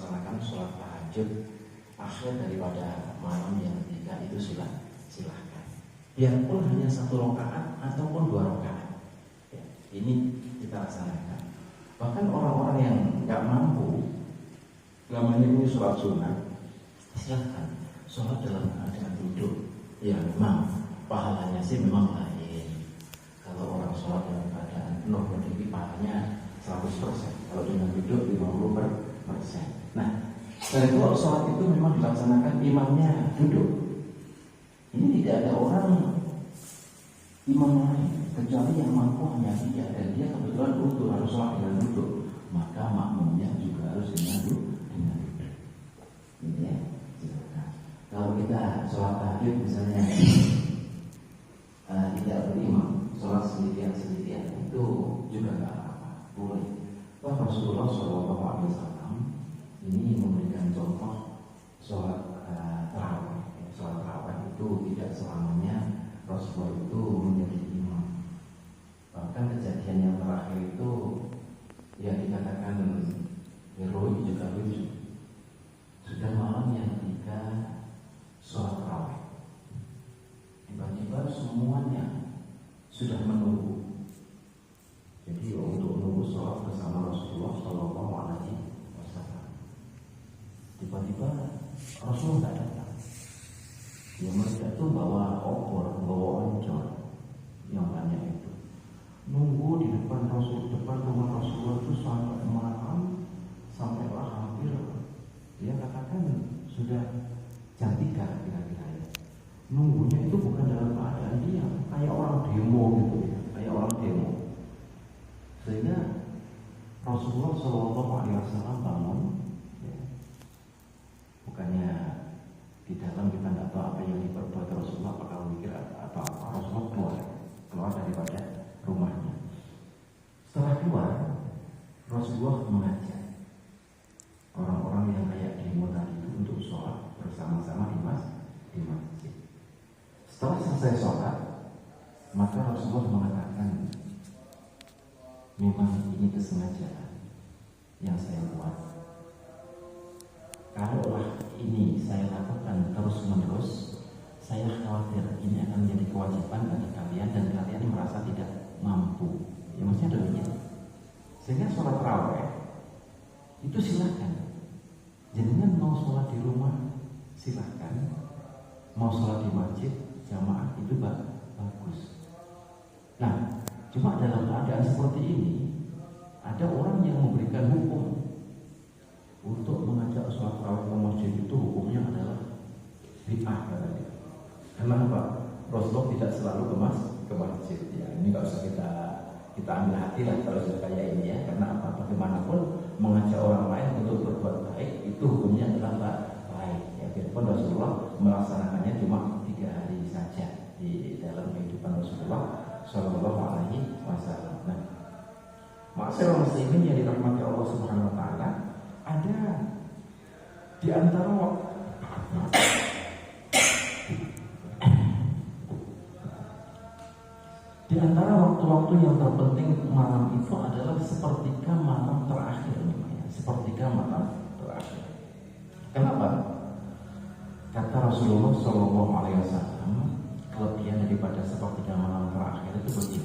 melaksanakan sholat tahajud akhir daripada malam yang ketiga itu silahkan. Biarpun hanya 1 rakaat ataupun 2 rakaat, ya, ini kita laksanakan. Bahkan orang-orang yang nggak mampu, namanya ini sholat sunnah, silahkan sholat dalam keadaan duduk. Ya memang pahalanya sih memang lain. Kalau orang sholat dalam keadaan penuh berdiri, pahalanya 100%. Kalau dengan duduk 50%. Nah, dan kalau sholat itu memang dilaksanakan imamnya duduk. Ini tidak ada orang imam lain kecuali yang mampu hanya dia, dan dia kebetulan untuk harus sholat dengan duduk, maka makmumnya juga harus dengan duduk. Ini ya. Kalau kita sholat tahajud misalnya tidak berimam, sholat sendirian itu juga nggak apa-apa, boleh. Wah, Rasulullah SAW ini memberikan contoh sholat tarawih. Sholat tarawih itu tidak selamanya Rasulullah itu menjadi imam. Bahkan kejadian yang terakhir itu yang dikatakan heroik juga lucu. Sudah malam yang ketiga sholat tarawih, tiba-tiba semuanya sudah menunggu. Jadi untuk menunggu sholat bersama Rasulullah SAW, tiba-tiba Rasulullah tidak datang. Ya, mereka itu bawa obor, bawa oncor yang banyak itu. Nunggu di depan rumah Rasulullah itu sampai malam, sampailah hampir, dia katakan sudah jam 3 kira-kira ya. Nunggunya itu bukan dalam keadaan diam, kayak orang demo gitu ya, kayak orang demo. Sehingga Rasulullah SAW bangun, ya. Bukannya di dalam kita tidak tahu apa yang diperbuat Rasulullah, apakah mikir atau apa. Rasulullah keluar daripada rumahnya. Setelah keluar, Rasulullah mengajak orang-orang yang kayak demo tadi itu untuk sholat bersama-sama di masjid. Setelah selesai sholat, maka Rasulullah mengatakan, memang ini kesengajaan yang saya buat. Kalaulah ini saya lakukan terus-menerus, saya khawatir ini akan menjadi kewajiban bagi kalian dan kalian merasa tidak mampu. Ya maksudnya demikian. Sehingga sholat tarawih itu silakan. Jangan mau sholat di rumah silahkan, mau sholat di masjid jamaah itu bagus. Nah, cuma dalam keadaan seperti ini ada orang yang memberikan hukum untuk mengajak sholat tarawih ke masjid, itu hukumnya adalah bid'ah katanya. Kenapa? Rasulullah tidak selalu ke masjid. Ya, ini nggak usah kita ambil hati lah kalau sudah kayak ini ya. Karena apa? Bagaimanapun mengajak orang lain untuk berbuat baik itu hukumnya adalah baik. Ya, biarpun Rasulullah melaksanakannya cuma 3 hari saja di dalam kehidupan Rasulullah Shallallahu Alaihi Wasallam. Nah, masyarakat muslimin yang dirahmati Allah Subhanahu Wa Taala, ada di antara waktu-waktu yang terpenting malam itu adalah sepertiga malam terakhir, sepertiga malam terakhir. Kenapa? Kata Rasulullah SAW, kelebihan daripada sepertiga malam terakhir itu begini.